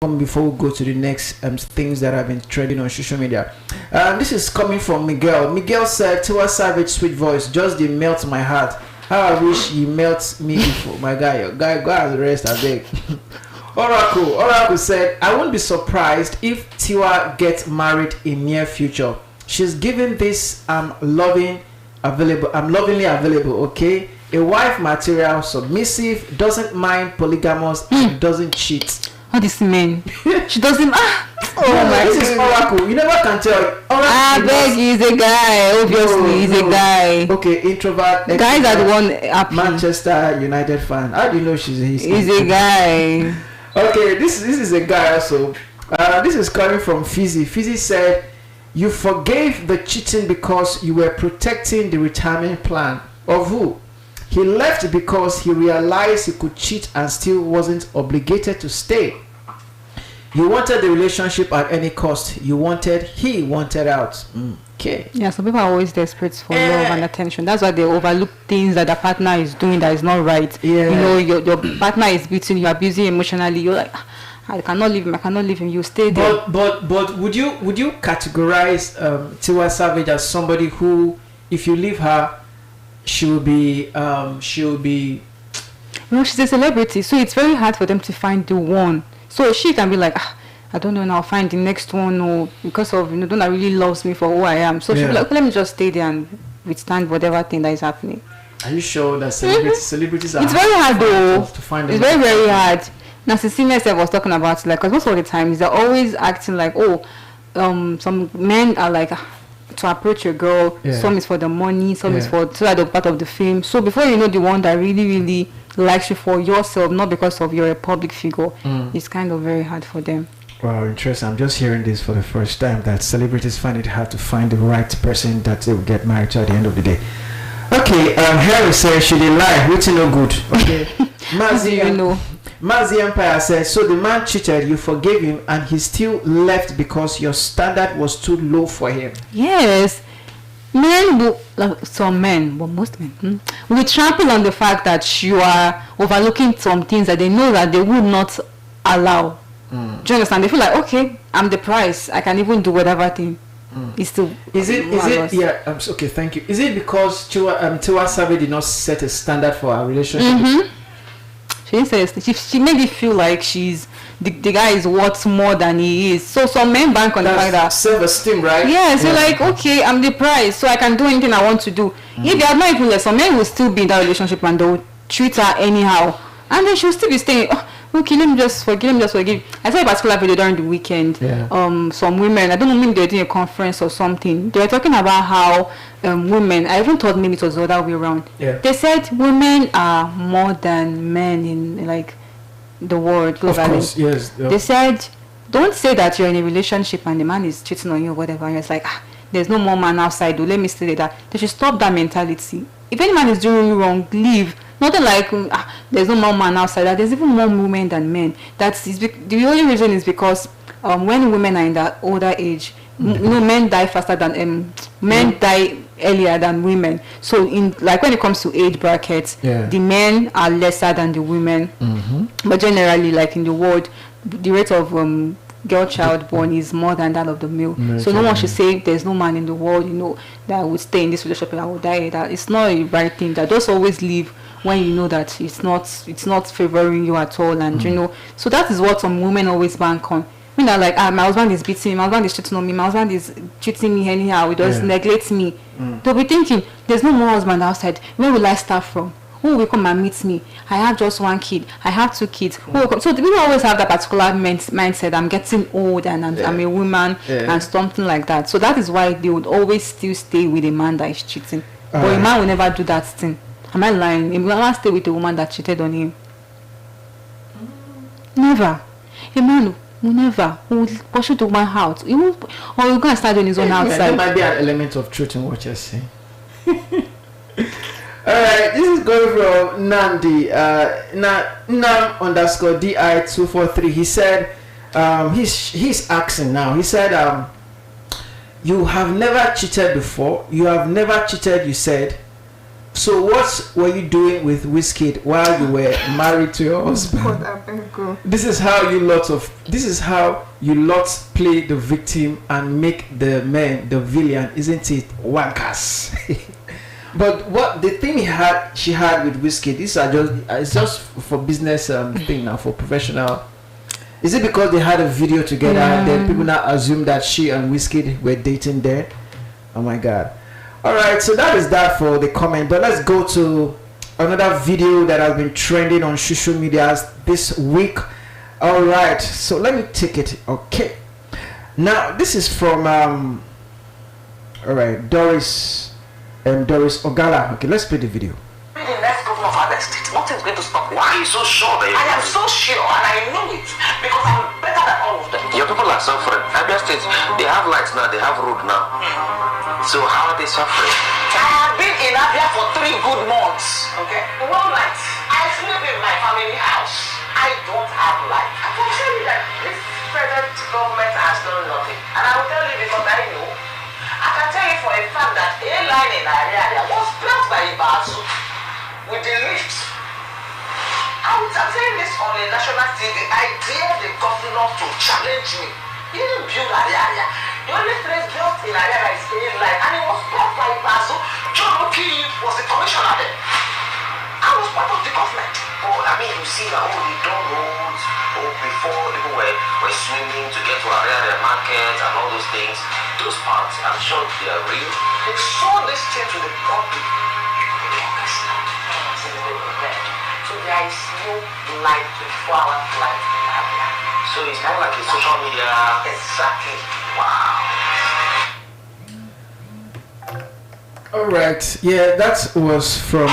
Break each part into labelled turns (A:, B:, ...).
A: before we go to the next things that have been trending on social media. This is coming from Miguel. Miguel said, Tiwa Savage sweet voice just dey melt my heart. How I wish he melts me before my guy. Go as rest, I beg. Oracle said, I won't be surprised if Tiwa gets married in near future. She's giving this lovingly available, okay? A wife material, submissive, doesn't mind, polygamous, and doesn't cheat.
B: All these men. She doesn't.
A: This is Oracle. You never can tell.
B: I beg, he's a guy. Obviously, he's a guy.
A: Okay, introvert.
B: Guys are the one happy.
A: Manchester United fan. How do you know he's
B: a guy?
A: Okay, this is a guy also. This is coming from Fizzy. Fizzy said, you forgave the cheating because you were protecting the retirement plan. Of who? He left because he realized he could cheat and still wasn't obligated to stay. You wanted the relationship at any cost. He wanted out. Okay.
B: Yeah, some people are always desperate for love and attention. That's why they overlook things that the partner is doing that is not right.
A: Yeah.
B: You know, your partner is beating you, abusing you emotionally. You're like, I cannot leave him. You stay there.
A: But would you categorize Tiwa Savage as somebody who, if you leave her, she'll be
B: she's a celebrity, so it's very hard for them to find the one. So she can be like, I don't know, now I'll find the next one, or because of Donna really loves me for who I am. So she'll be like, okay, let me just stay there and withstand whatever thing that is happening.
A: Are you sure that celebrities are?
B: It's very hard though.
A: To find
B: it's very, very hard. Now Cecilia was talking about, like, because most of the times they're always acting like, some men are like, to approach a girl, some is for the money, some is for so that they're part of the film. So before you know the one that really, really likes you for yourself, not because of you're a public figure, it's kind of very hard for them.
A: Wow, interesting. I'm just hearing this for the first time, that celebrities find it hard to find the right person that they will get married to at the end of the day. Okay, Harry says, should they lie? Waiting no good. Okay. Mazi Empire says, so the man cheated, you forgave him, and he still left because your standard was too low for him.
B: Yes. Men will, some men, but most men, will trample on the fact that you are overlooking some things that they know that they would not allow. Do you understand? They feel like, okay, I'm the price. I can even do whatever thing. It's still.
A: Okay, thank you. Is it because Tiwa Savage did not set a standard for our relationship?
B: She made it feel like the guy is worth more than he is. So some men bank on the fact that
A: self-esteem, right?
B: Yes, you're like, okay, I'm the price, so I can do anything I want to do. If they are not even some men will still be in that relationship and they will treat her anyhow, and then she'll still be staying. Okay, let me just forgive. I saw a particular video during the weekend. Some women, I don't know, maybe they're doing a conference or something. They were talking about how women, I even thought maybe it was the other way around. They said women are more than men in like the world globally.
A: Of course, yes.
B: They said, don't say that you're in a relationship and the man is cheating on you or whatever. And it's like, there's no more man outside. Let me stay there. They should stop that mentality. If any man is doing you wrong, leave. Nothing like there's no more man outside. There's even more women than men. The only reason is because when women are in that older age, men die faster than men die earlier than women. So in like when it comes to age brackets, the men are lesser than the women. But generally, like in the world, the rate of girl child born is more than that of the male. So no one should say there's no man in the world, that would stay in this relationship and I would die. That it's not a right thing. That just always leave when you know that it's not favoring you at all, and so that is what some women always bank on. When they're like, my husband is beating me, my husband is cheating on me, my husband is treating me anyhow, he does neglect me. They'll be thinking, there's no more husband outside. Where will I start from? Who will come and meet me? I have just one kid. I have two kids. Who will come? So the people always have that particular mindset. I'm getting old and I'm a woman and something like that. So that is why they would always still stay with a man that is cheating. But a man will never do that thing. Am I lying? A man stay with a woman that cheated on him. Never. A man will never. He will pursue the woman out. He won't, or he'll go and start doing his own outside.
A: There might be an element of truth in what you're saying. Alright, this is going from Nandi. Nam_DI243. He said, he's asking now. He said, you have never cheated before. You have never cheated, you said. So what were you doing with Wizkid while you were married to your husband?
B: God, I beg go.
A: This is how you lots play the victim and make the man the villain, isn't it? Wankers. But what the thing she had with Wizkid, it's just for business thing now, for professional. Is it because they had a video together and then people now assume that she and Wizkid were dating there? Oh my God. Alright, so that is that for the comment. But let's go to another video that has been trending on social media this week. Alright, so let me take it. Okay. Now this is from alright, Doris Ogala. Okay, let's play the video.
C: The next governor of Abia State, nothing's going to stop me. Why are you so sure that I am so sure, and I know it because I'm better than all of them. Your people are suffering. Abia State, they have lights now, they have road now. So how are they suffering? I have been in Abia for 3 good months. Okay. One night, I sleep in my family house. I don't have light. I can tell you that this present government has done nothing, and I will tell you because I know. I can tell you for a fact that a line in area was built by Ibazu with the lift. I'm saying this on a national TV. I dare the governor to challenge me. He didn't build area. The only place built in area is a line, and it was built by Ibazu. John Oki was the commissioner there. I was part of the government. Oh, I mean, you see now, they done roads. Oh, before people were swimming to get to area market and all those things. Those parts, I'm sure they are real. They saw this thing to the public. So there is no light, 24-hour light in Abia. So it's more like a social media. Exactly. Wow.
A: Alright, yeah, that was from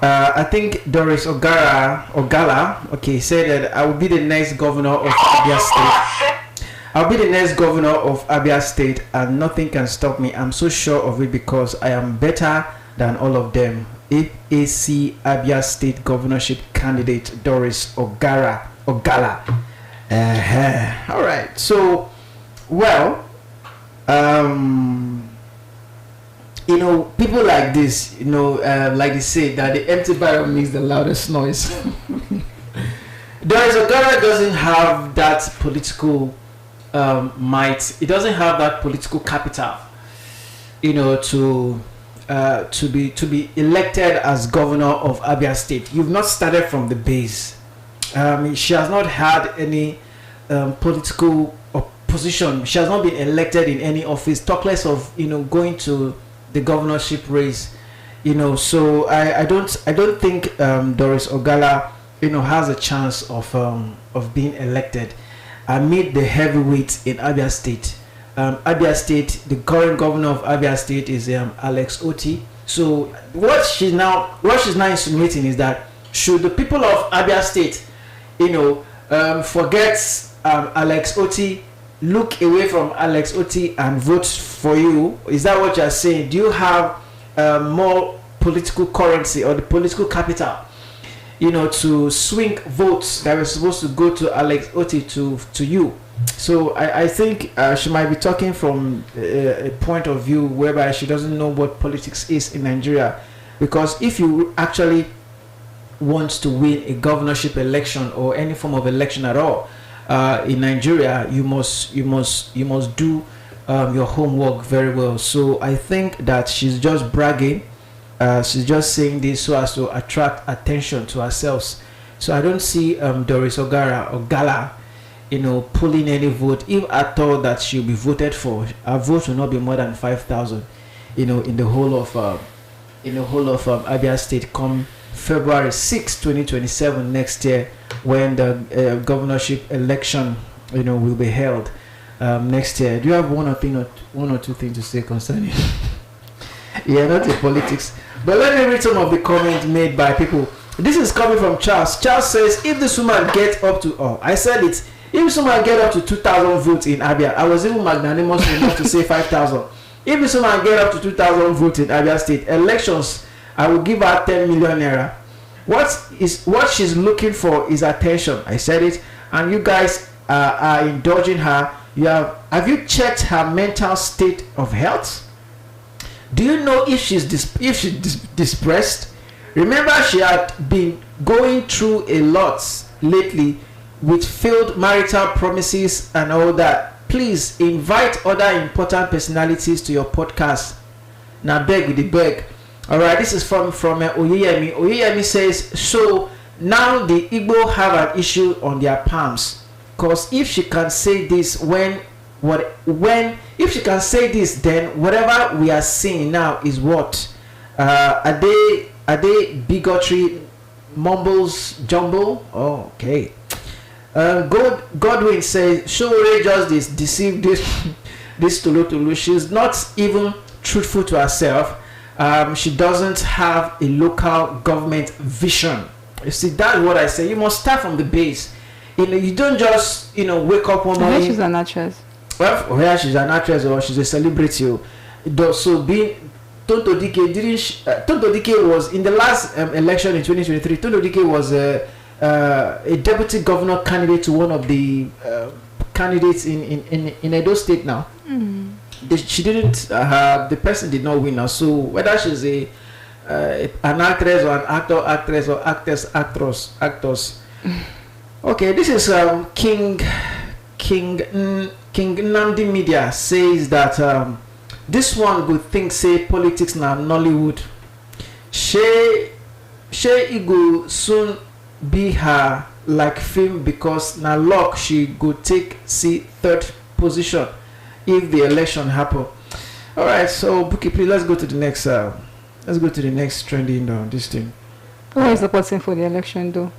A: I think Doris Ogala, okay, said that I will be the next governor of Abia State. I'll be the next governor of Abia State and nothing can stop me. I'm so sure of it because I am better than all of them. APC Abia State governorship candidate Doris Ogala. Alright, so, well, you know, people like this, you know, like they say that the empty barrel makes the loudest noise. Doris Ogala doesn't have that political might. It doesn't have that political capital, you know, to be elected as governor of Abia State. You've not started from the base. She has not had any political opposition. She has not been elected in any office. Talk less of, you know, going to the governorship race, you know. So I don't think Doris Ogala, you know, has a chance of being elected amid the heavyweights in Abia State. Abia State, the current governor of Abia State is Alex Otti. So what she's now insinuating is that should the people of Abia State, you know, forget Alex Otti, look away from Alex Otti and vote for you, is that what you're saying? Do you have more political currency or the political capital, you know, to swing votes that were supposed to go to Alex Otti to you? So I think she might be talking from a point of view whereby she doesn't know what politics is in Nigeria, because if you actually want to win a governorship election or any form of election at all in Nigeria, you must do your homework very well. So I think that she's just bragging. She's just saying this so as to attract attention to herself. So I don't see Doris Ogala, you know, pulling any vote. If I thought that she'll be voted for, her vote will not be more than 5,000, you know, in the whole of Abia State come February 6, 2027 next year, when the governorship election, you know, will be held next year. Do you have one or two things to say concerning? Yeah, not the politics. But let me read some of the comments made by people. This is coming from Charles. Charles says, if this woman get up to, I said it, if this woman get up to 2,000 votes in Abia, I was even magnanimous enough to say 5,000. If this woman get up to 2,000 votes in Abia State elections, I will give her 10 million naira. What she's looking for is attention. I said it, and you guys are indulging her. Have you checked her mental state of health? Do you know if she's depressed? Remember, she had been going through a lot lately with failed marital promises and all that. Please invite other important personalities to your podcast. Now beg with the beg. All right, this is from Oyeyemi. Oyeyemi says, so now the Igbo have an issue on their palms, cause if she can say this if she can say this, then whatever we are seeing now is what? Are they bigotry, mumbles, jumble? Oh, okay. Godwin says, Showore just deceived this Tolu. She's not even truthful to herself. She doesn't have a local government vision. You see, that's what I say. You must start from the base. You don't just wake up one morning.
B: She's an actress.
A: Well, yeah, she's an actress or she's a celebrity. So being Tonto Dike was in the last election in 2023. Tonto Dike was a deputy governor candidate to one of the candidates in Edo State now. She didn't. The person did not win now. So whether she's an actress or an actress or actors. Okay, this is King Nnamdi Media says that this one good thing say politics na Nollywood. She go soon be her like film because na luck she go take see third position if the election happen. All right, so Buki, please let's go to the next. Let's go to the next trending on this thing.
B: Who is supporting for the election though?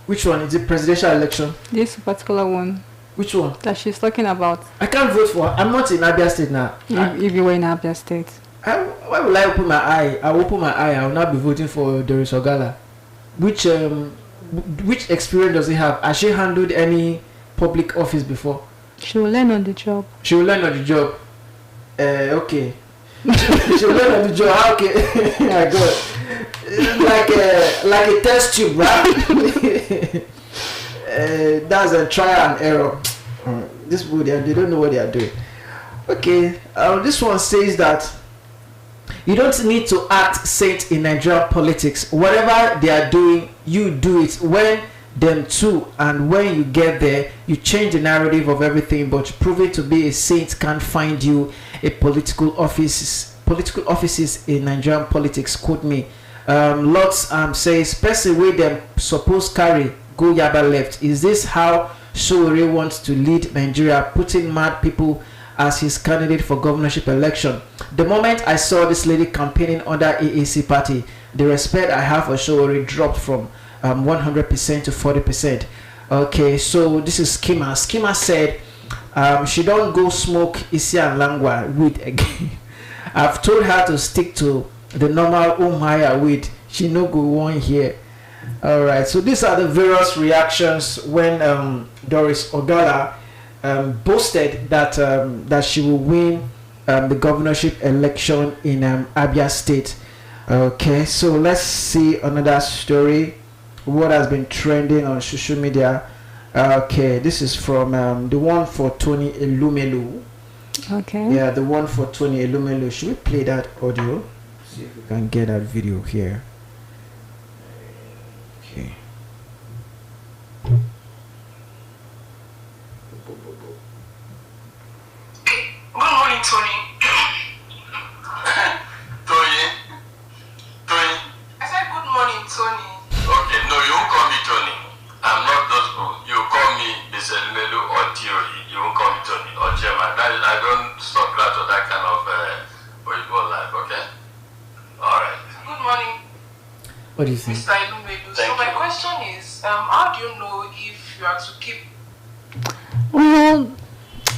A: Which one is it? Presidential election?
B: This particular one.
A: Which one?
B: That she's talking about.
A: I can't vote for her. I'm not in Abia State now.
B: If you were in Abia State.
A: Why will I open my eye? I will open my eye. I will not be voting for Doris Ogala. Which experience does he have? Has she handled any public office before?
B: She will learn on the job.
A: She will learn on the job. Okay. She will learn on the job. Okay. My God. Like a test tube, right? That's a trial and error. This people, they don't know what they are doing. Okay. This one says that you don't need to act saint in Nigerian politics. Whatever they are doing, you do it. When them too, and when you get there, you change the narrative of everything. But proving to be a saint can't find you a political offices in Nigerian politics. Quote me. Lots says person wey them suppose carry go yaba left. Is this how Sowore wants to lead Nigeria, putting mad people as his candidate for governorship election? The moment I saw this lady campaigning under AAC party, the respect I have for Sowore dropped from 100% to 40%. Okay, so this is Skima. Skima said she don't go smoke Isi and Langwa weed again. I've told her to stick to the normal Umaya weed. She no go one here. All right, so these are the various reactions when Doris Ogala boasted that she will win the governorship election in Abia State. Okay, so let's see another story. What has been trending on social media? Okay, this is from the one for Tony Elumelu.
B: Okay.
A: Yeah, the one for Tony Elumelu. Should we play that audio? See if we can get that video here. Okay.
C: Good morning, Tony. Tony. I said good morning, Tony. Okay, no, you won't call me Tony. I'm not those people. You call me Mr. Melu or Theory. You won't call me Tony or Chairman. I don't subscribe to that kind of life, okay? Alright. Good morning,
A: What do you think?
C: Mr. Ilumelu. So my question is, how do you know if you are to keep...
B: Well,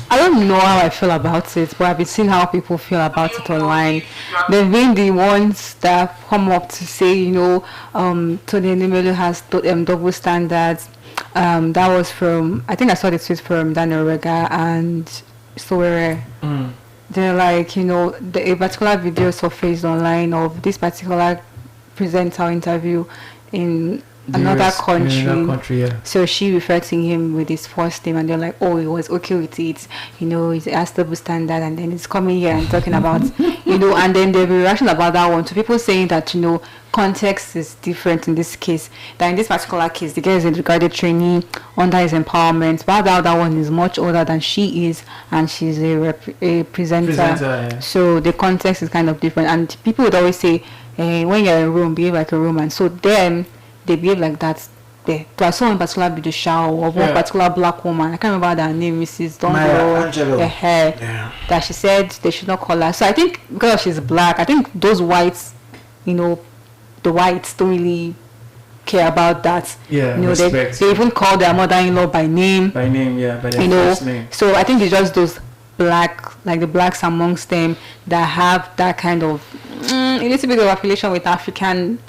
B: I don't know how I feel about it, but I've been seeing how people feel about it online. They've been the ones that come up to say, Tony Nimelu has double standards. That was from, I think I saw the tweet from Daniel Rega and Sowore. They're like, a particular video surfaced online of this particular presenter interview in another country.
A: Another country, yeah.
B: So she referred to him with his first name, and they're like, oh, he was okay with it. It's a double standard, and then it's coming here and talking about, and then there'll be reaction about that one. So people saying that, context is different in this case. That in this particular case, the girl is a graduate trainee under his empowerment, but the other one is much older than she is, and she's a presenter.
A: Yeah.
B: So the context is kind of different, and people would always say, when you're in a room, behave like a Roman. So then they behave like that. There was someone in particular be the shower of one particular black woman. I can't remember her name, Mrs. Dongo,
A: Yeah.
B: that she said they should not call her. So I think because she's black, I think those whites, the whites don't really care about that.
A: Yeah,
B: they even call their mother-in-law by name.
A: By name, yeah, by their first name.
B: So I think it's just those black, like the blacks amongst them, that have that kind of a little bit of affiliation with African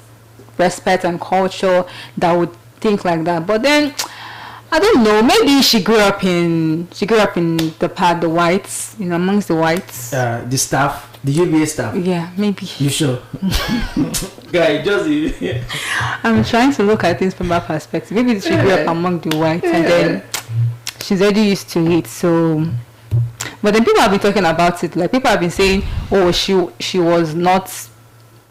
B: respect and culture, that would think like that. But then I don't know, maybe she grew up in the whites, amongst the whites.
A: The staff, the UBA staff.
B: Yeah, maybe.
A: You sure? Guy,
B: I'm trying to look at things from that perspective. Maybe she grew up among the whites, and then she's already used to it. So, but then people have been talking about it. Like, people have been saying, "Oh, she was not."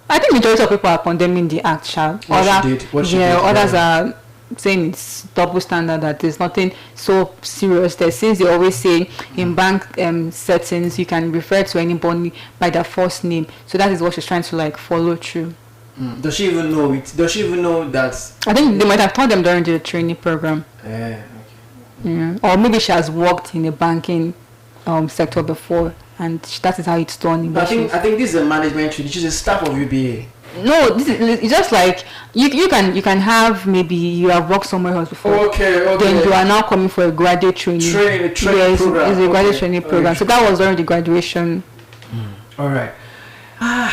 B: I think majority of people are condemning the act, child. Others are saying it's double standard, that there's nothing so serious there. Since they always say in bank settings you can refer to anybody by their first name, so that is what she's trying to follow through.
A: Does she even know it? Does she even know that?
B: I think they might have taught them during the training program.
A: Okay.
B: Yeah. Or maybe she has worked in the banking sector before, and that is how it's done.
A: I think this is a management training. She's a staff of UBA.
B: No, it's just like you can have, maybe you have worked somewhere else before.
A: Okay.
B: Then you are now coming for a graduate training.
A: Training program.
B: It's a graduate training program. So that was during the graduation.
A: All right. I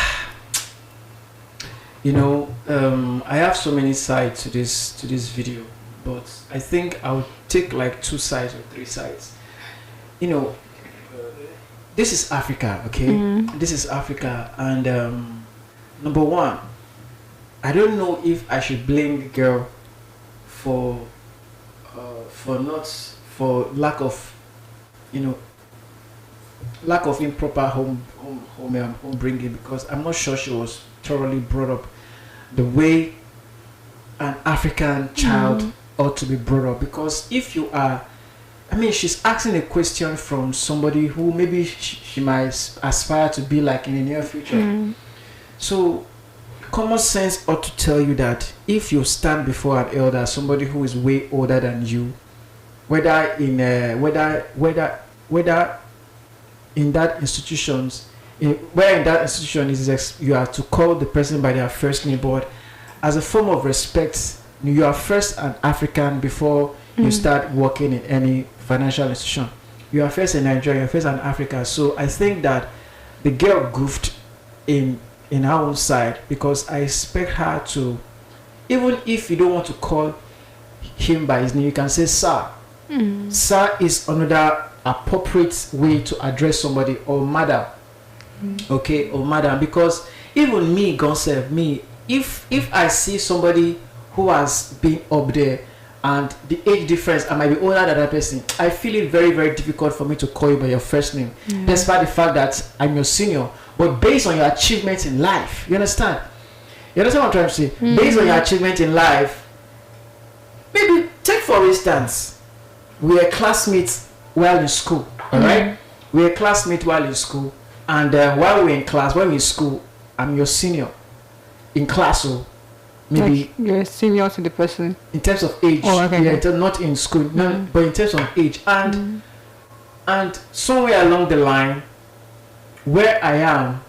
A: have so many sides to this video, but I think I'll take 2 sides or 3 sides. This is Africa, okay? This is Africa, and number one, I don't know if I should blame the girl for lack of improper home bringing, because I'm not sure she was thoroughly brought up the way an African child ought to be brought up. Because if you are, she's asking a question from somebody who maybe she might aspire to be like in the near future. So common sense ought to tell you that if you stand before an elder, somebody who is way older than you, whether in that institution you are to call the person by their first name, but as a form of respect, you are first an African before you start working in any financial institution. You are first in Nigeria, you are first an African. So I think that the girl goofed in her own side, because I expect her to, even if you don't want to call him by his name, you can say sir. Sir is another appropriate way to address somebody, or madam. Okay, or madam, because even me, if I see somebody who has been up there and the age difference, I might be older than that person, I feel it very, very difficult for me to call you by your first name, despite the fact that I'm your senior. But based on your achievements in life, you understand what I'm trying to say? Based on your achievement in life, maybe take for instance, we were classmates while in school. All right, we were classmates while in school, and while we're in school, I'm your senior in class. So maybe
B: you're senior to the person
A: in terms of age. Not in school, but in terms of age, and somewhere along the line, where I am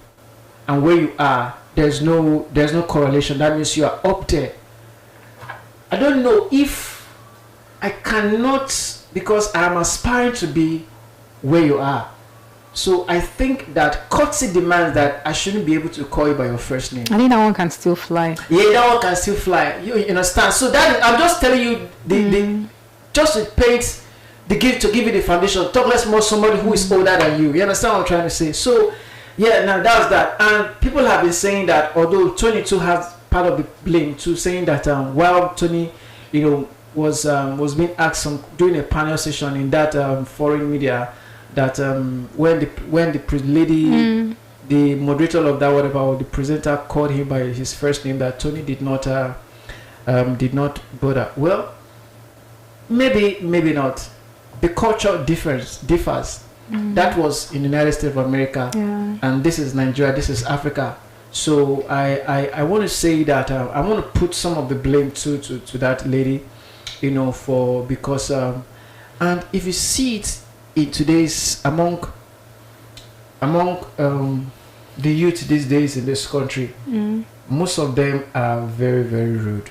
A: and where you are, there's no correlation. That means you are up there. I don't know if I cannot, because I am aspiring to be where you are. So I think that courtesy demands that I shouldn't be able to call you by your first name.
B: I think that one can still fly.
A: Yeah, that one can still fly. You understand? So that I'm just telling you just to paint to give you the foundation. Talk less more somebody who is older than you. You understand what I'm trying to say? So yeah, now that's that. And people have been saying that although 22 has part of the blame too, saying that while Tony, was being asked during a panel session in that foreign media, that when the lady, the moderator of that whatever, or the presenter called him by his first name, that Tony did not bother. Well, maybe not. The culture differs. That was in the United States of America, and this is Nigeria, this is Africa. So I want to say that I want to put some of the blame to that lady, because and if you see it in today's among the youth these days in this country, most of them are very, very rude.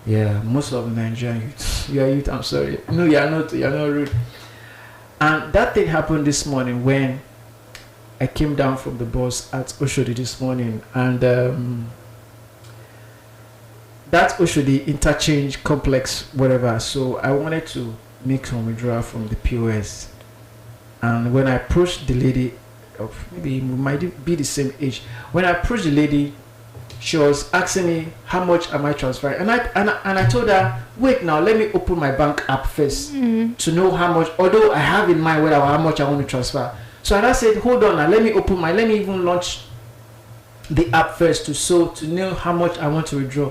A: Yeah, most of the Nigerian youth. You are youth, I'm sorry. No, you are not rude. And that thing happened this morning when I came down from the bus at Oshodi this morning, and that Oshodi interchange complex, whatever. So I wanted to make some withdrawal from the POS, and when I approached the lady, maybe we might be the same age. When I approached the lady, she was asking me how much am I transferring, and I told her, wait now, let me open my bank app first to know how much. Although I have in mind how much I want to transfer. So I said, hold on now, let me even launch the app first to know how much I want to withdraw.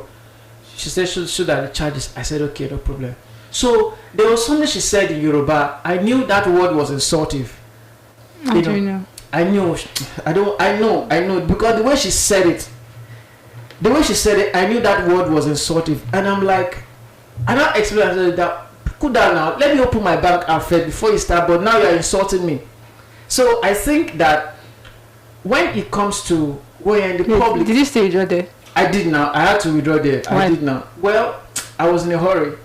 A: She said, show that the charges. I said, okay, no problem. So there was something she said in Yoruba. I knew that word was insultive.
B: I don't know.
A: I know because the way she said it, I knew that word was insultive, and I'm like, and I explained that, cool down now, let me open my bank app first before you start, but now you're insulting me. So I think that when it comes to going in the public,
B: did you still withdraw there?
A: I did now. I had to withdraw there.
B: Why?
A: I did now. Well, I was in a hurry,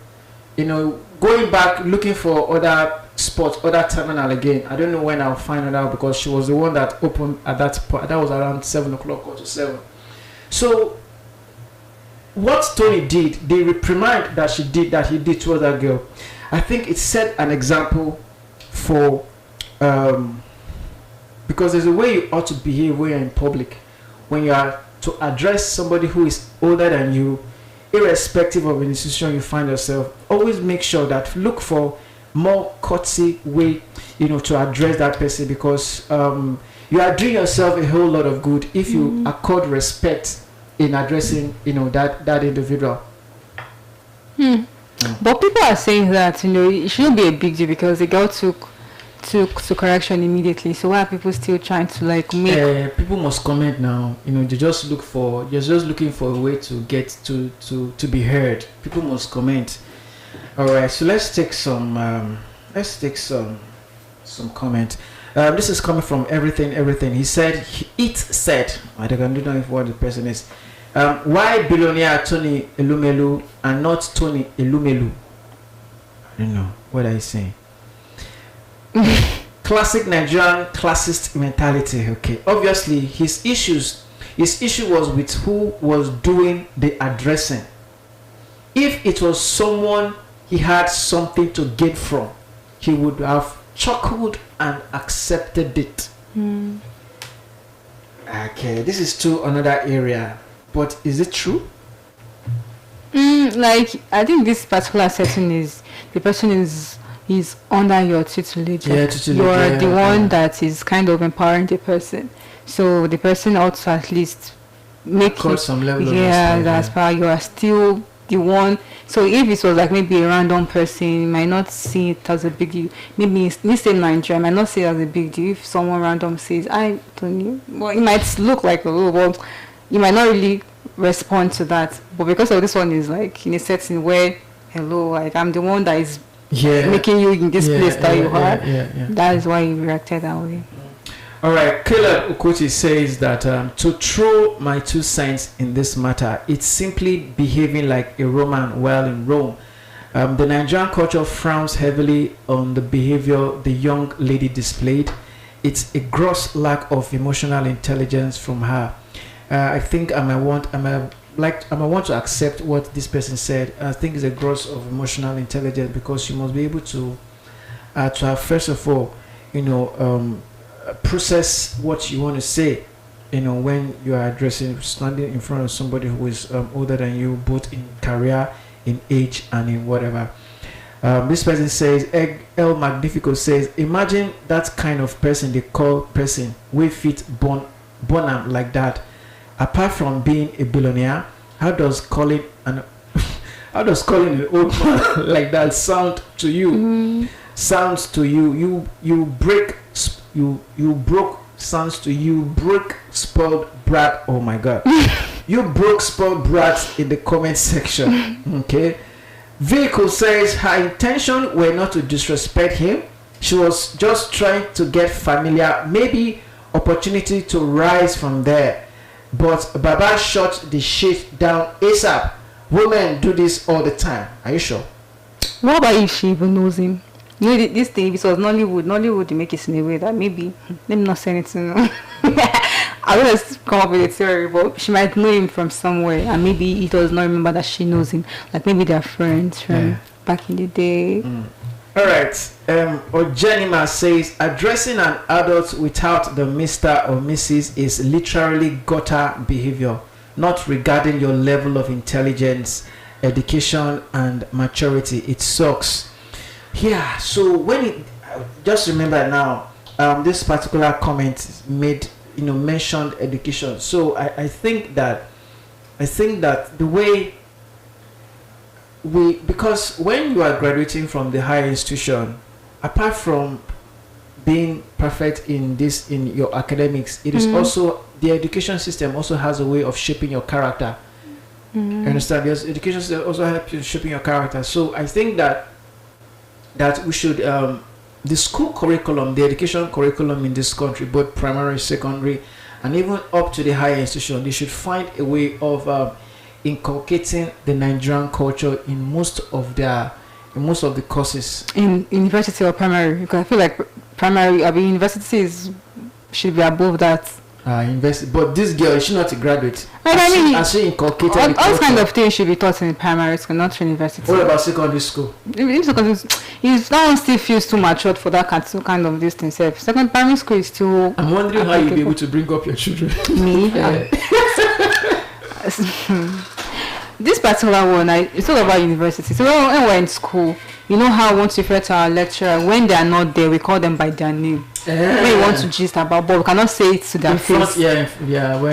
A: going back looking for other spots, other terminal again. I don't know when I'll find it out, because she was the one that opened at that point. That was around 7:00 or to 7. So what Tony did, the reprimand that he did towards that girl, I think it set an example for because there's a way you ought to behave when you're in public, when you are to address somebody who is older than you, irrespective of the institution you find yourself. Always make sure that look for more courtesy way, to address that person, because you are doing yourself a whole lot of good if you accord respect in addressing, that individual.
B: But people are saying that it shouldn't be a big deal because the girl took correction immediately. So why are people still trying to make?
A: People must comment now. You're just looking for a way to get to be heard. People must comment. All right. So let's take some comment. This is coming from everything. He said, I don't know if what the person is. Why billionaire Tony Elumelu and not Tony Elumelu? I don't know. What are you saying? Classic Nigerian classist mentality. Okay, obviously his issue was with who was doing the addressing. If it was someone he had something to gain from, he would have chuckled and accepted it. Okay, this is to another area, but is it true?
B: I think this particular setting is the person is under your tutelage.
A: Yeah, tutelage.
B: You are the one that is kind of empowering the person. So the person ought to at least make
A: some level of
B: that's power. You are still the one. So if it was maybe a random person, you might not see it as a big deal. Maybe this in Nigeria, might not see it as a big deal. If someone random says, I don't know, well, it might look like a little, but you might not really respond to that. But because of this one is in a setting where, hello, I'm the one that is making you in this place that you are. That is why you reacted that way.
A: All right, Caleb Ukuti says that to throw my 2 cents in this matter, it's simply behaving like a Roman while in Rome. The Nigerian culture frowns heavily on the behavior the young lady displayed. It's a gross lack of emotional intelligence from her. I think I might want to accept what this person said. I think it's a gross of emotional intelligence, because you must be able to have, first of all, process what you want to say, when you are addressing, standing in front of somebody who is older than you, both in career, in age, and in whatever. This person says, El Magnifico says, imagine that kind of person they call person we fit born like that. Apart from being a billionaire, how does calling an old man like that sound to you? Sounds to you. You broke sounds to you. Broke spoiled brat. Oh my God. You broke spoiled brats in the comment section. Okay. Vehicle says her intention were not to disrespect him. She was just trying to get familiar, maybe opportunity to rise from there. But Baba shut the shit down ASAP. Women do this all the time. Are you sure?
B: What about if she even knows him? This thing, if it was Nollywood, you make it in a way that maybe, let me not say anything. I will just come up with a theory, but she might know him from somewhere, and maybe he does not remember that she knows him. Like maybe they're friends from back in the day.
A: All right. Ojenima says addressing an adult without the Mr. or Mrs. is literally gutter behavior, not regarding your level of intelligence, education, and maturity. It sucks. Yeah. So just remember now, this particular comment made. Mentioned education. So I think that the way because when you are graduating from the higher institution, apart from being perfect in your academics, it is also the education system also has a way of shaping your character. You understand? Yes, education system also helps you shaping your character. So I think that we should the school curriculum, the education curriculum in this country, both primary, secondary, and even up to the higher institution, they should find a way of inculcating the Nigerian culture in most of the courses. In
B: university or primary, because I feel like universities should be above that.
A: But this girl, is she not a graduate?
B: Has
A: she inculcated
B: all kind of things should be taught in primary school, not university.
A: What about secondary school?
B: If that one still feels too matured for that kind of this thing. Primary school is still.
A: I'm wondering how you'll be able to bring up your children.
B: Me? This particular one, it's all about university. So when we're in school, you know how once you refer to our lecturer, when they are not there, we call them by their name. When you want to gist about, but we cannot say it to their face.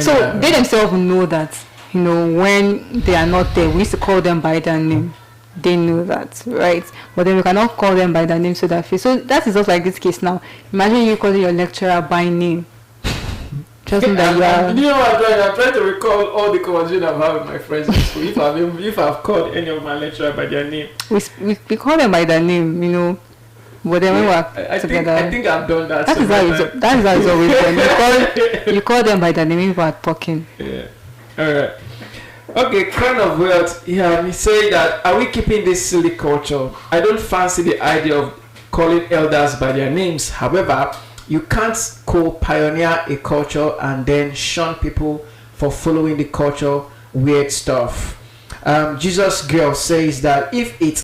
B: So they themselves know that, when they are not there, we used to call them by their name. They know that, right? But then we cannot call them by their name to their face. So that is just like this case now. Imagine you calling your lecturer by name. Trust me that you are.
A: You know what I'm trying to recall all the conversations I've had with my friends in school. If I've called any of my lecturers by their name.
B: We call them by their name, But then when we're together.
A: I think I've done that.
B: That is how it's always done. You call them by their name when you are talking.
A: Yeah. Alright. Okay, Crown of Wealth. Yeah, he say that are we keeping this silly culture? I don't fancy the idea of calling elders by their names. However, you can't co-pioneer a culture and then shun people for following the culture weird stuff. Jesus Girl says that if it's